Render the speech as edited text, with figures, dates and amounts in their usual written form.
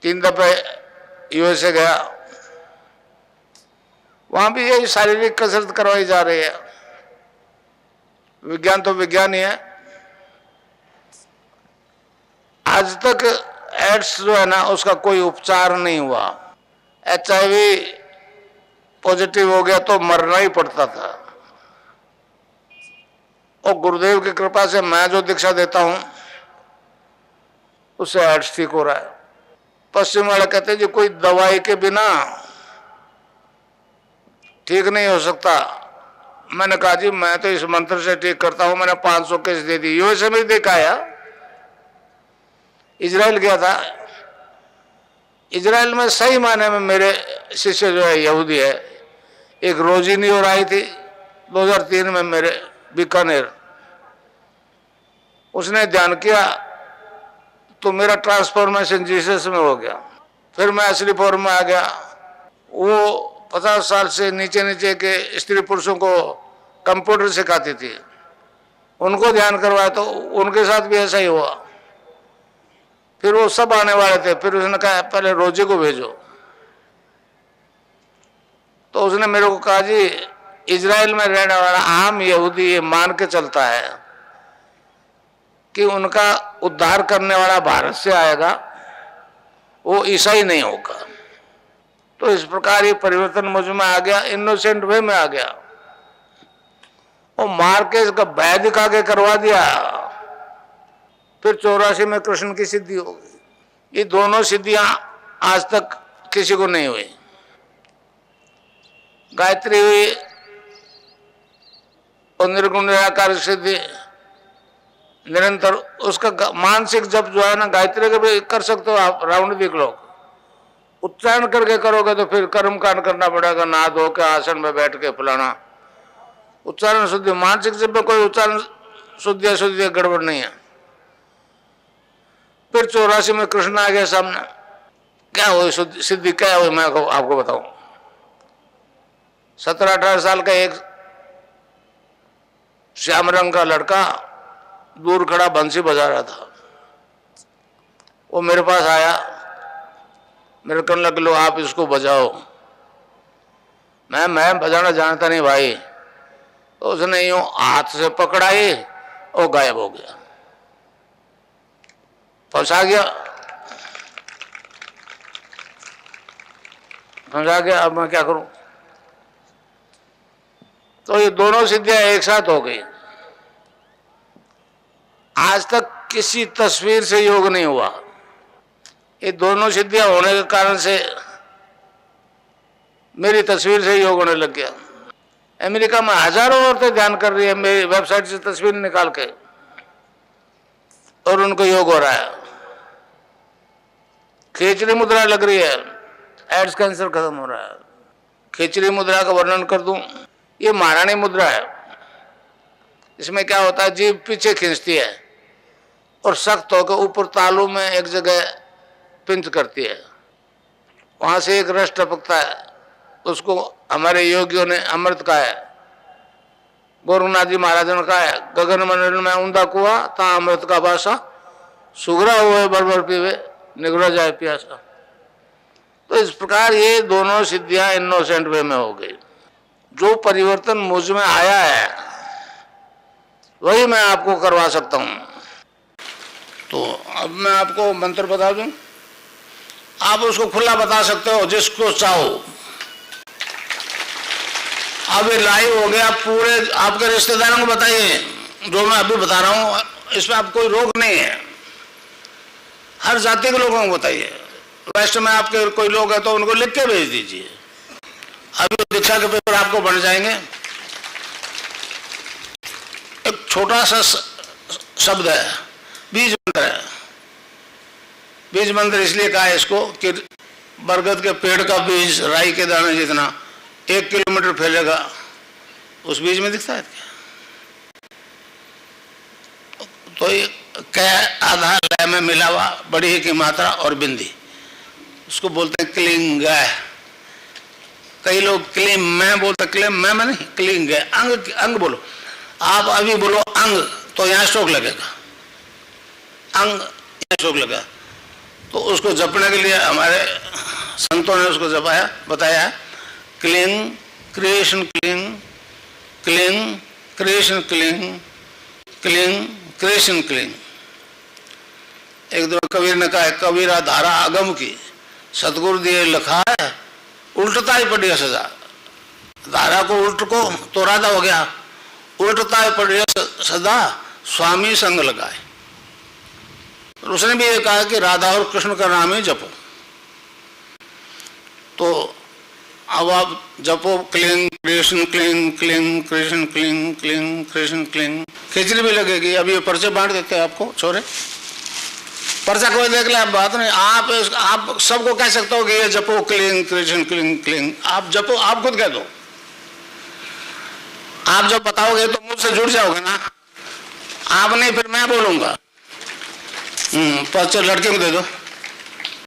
3 दफे यूएसए गया, वहां भी यही शारीरिक कसरत करवाई जा रही है। विज्ञान तो विज्ञान ही है। आज तक एड्स जो है ना उसका कोई उपचार नहीं हुआ। एचआईवी पॉजिटिव हो गया तो मरना ही पड़ता था, और गुरुदेव की कृपा से मैं जो दीक्षा देता हूं उससे एड्स ठीक हो रहा है। पश्चिम वाले कहते हैं जी कोई दवाई के बिना ठीक नहीं हो सकता। मैंने कहा जी मैं तो इस मंत्र से ठीक करता हूं। मैंने 500 केस दे दी। यूएसए में देखा आया, इजराइल गया था। इजराइल में सही मायने में मेरे शिष्य जो है यहूदी है। एक रोजिनी और आई थी 2003 में मेरे बीकानेर, उसने ध्यान किया तो मेरा ट्रांसफॉर्मेशन जीसस में हो गया। फिर मैं असली फॉर्म में आ गया। वो 50 साल से नीचे नीचे के स्त्री पुरुषों को कंप्यूटर सिखाती थी, उनको ध्यान करवाया तो उनके साथ भी ऐसा ही हुआ। फिर वो सब आने वाले थे, फिर उसने कहा पहले रोजी को भेजो। तो उसने मेरे को कहा जी इजराइल में रहने वाला आम यहूदी ये मान के चलता है कि उनका उद्धार करने वाला भारत से आएगा, वो ईसाई नहीं होगा। तो इस प्रकार ये परिवर्तन मुझ में आ गया, इनोसेंट वे में आ गया, और मार के इसका वैदिक आगे करवा दिया। फिर 84 में कृष्ण की सिद्धि हो गई। ये दोनों सिद्धियां आज तक किसी को नहीं हुई। गायत्री हुई और निर्गुण निराकार सिद्धि निरंतर। उसका मानसिक जप जो है ना गायत्री का भी कर सकते हो आप, राउंड दिख लो। उच्चारण करके करोगे तो फिर कर्म कांड करना पड़ेगा, नहा धो के आसन में बैठ के फलाना। उच्चारण शुद्धि, मानसिक जप में कोई उच्चारण शुद्धि अशुद्धि गड़बड़ नहीं है। फिर 84 में कृष्ण आ गया सामने। क्या हुई सिद्धि, क्या हुई मैं आपको बताऊं। 17-18 साल का एक श्याम रंग का लड़का दूर खड़ा बंसी बजा रहा था। वो मेरे पास आया, मेरे कहने लगे लो आप इसको बजाओ। मैं बजाना जानता नहीं भाई। तो उसने यूं हाथ से पकड़ाई और गायब हो गया, फंसा गया। अब मैं क्या करूं। तो ये दोनों सिद्धियां एक साथ हो गई। आज तक किसी तस्वीर से योग नहीं हुआ। ये दोनों सिद्धियां होने के कारण से मेरी तस्वीर से योग होने लग गया। अमेरिका में हजारों औरतें ध्यान कर रही है मेरी वेबसाइट से तस्वीर निकाल के, और उनको योग हो रहा है। खिचड़ी मुद्रा लग रही है, एड्स कैंसर खत्म हो रहा है। खिचड़ी मुद्रा का वर्णन कर दूं, ये महारानी मुद्रा है। इसमें क्या होता है, जीभ पीछे खींचती है और सख्त होकर ऊपर तालू में एक जगह पिंच करती है, वहां से एक रस टपकता है। उसको हमारे योगियों ने अमृत कहा है, गोरखनाथ जी महाराज ने कहा है, गगन मंडल में ऊंधा कुआ ता अमृत का बासा, सुगरा हुए बरबर पीवे निगरा जाए प्यासा। तो इस प्रकार ये दोनों सिद्धियां इनोसेंट वे में हो गई। जो परिवर्तन मुझ में आया है वही मैं आपको करवा सकता हूं। तो अब मैं आपको मंत्र बता दूं, आप उसको खुला बता सकते हो जिसको चाहो। अब ये लाइव हो गया, पूरे आपके रिश्तेदारों को बताइए जो मैं अभी बता रहा हूं, इसमें आप कोई रोक नहीं है। हर जाति के लोगों को बताइए। वैसे में आपके कोई लोग है तो उनको लिख के भेज दीजिए। अभी दीक्षा के पेपर आपको बन जाएंगे। एक छोटा सा शब्द है, बीज मंत्र है। बीज मंत्र इसलिए कहा है इसको कि बरगद के पेड़ का बीज राई के दाने जितना 1 किलोमीटर फैलेगा, उस बीज में दिखता है क्या? तो ये क्या आधा लय में मिला हुआ बड़ी की मात्रा और बिंदी, उसको बोलते हैं क्लिंग। कई लोग क्लीम मैं बोलते, क्लीम मैं नहीं, क्लिंग है। अंग अंग बोलो, आप अभी बोलो अंग तो यहां स्ट्रोक लगेगा, अंग यहां स्ट्रोक लगेगा। तो उसको जपने के लिए हमारे संतों ने उसको जपाया, बताया क्लिंग कृष्ण क्लिंग, क्लिंग कृष्ण क्लिंग, क्लिंग कृष्ण क्लिंग। एक दो कबीर ने कहा कबीरा धारा आगम की सतगुरु दिए लिखा है, उल्टता ही पड़ी सजा। धारा को उल्ट को तो राधा हो गया, उल्टता ही पड़ी सदा स्वामी संग लगाए। उसने भी ये कहा कि राधा और कृष्ण का नाम ही जपो। तो अब आप जपो क्लिंग कृष्ण क्लिंग, क्लिंग कृष्ण क्लिंग, क्लिंग कृष्ण क्लिंग। खिचड़ी भी लगेगी। अभी ये पर्चे बांट देते हैं आपको छोरे, पर्चा कोई देख ले, आप बात नहीं। आप सबको कह सकते हो कि ये जपो क्लिंग कृष्ण क्लिंग क्लिंग। आप जपो, आप खुद कह दो। आप जब बताओगे तो मुझसे जुड़ जाओगे ना, आप नहीं फिर मैं बोलूंगा। पर्चा लड़के को दे दो।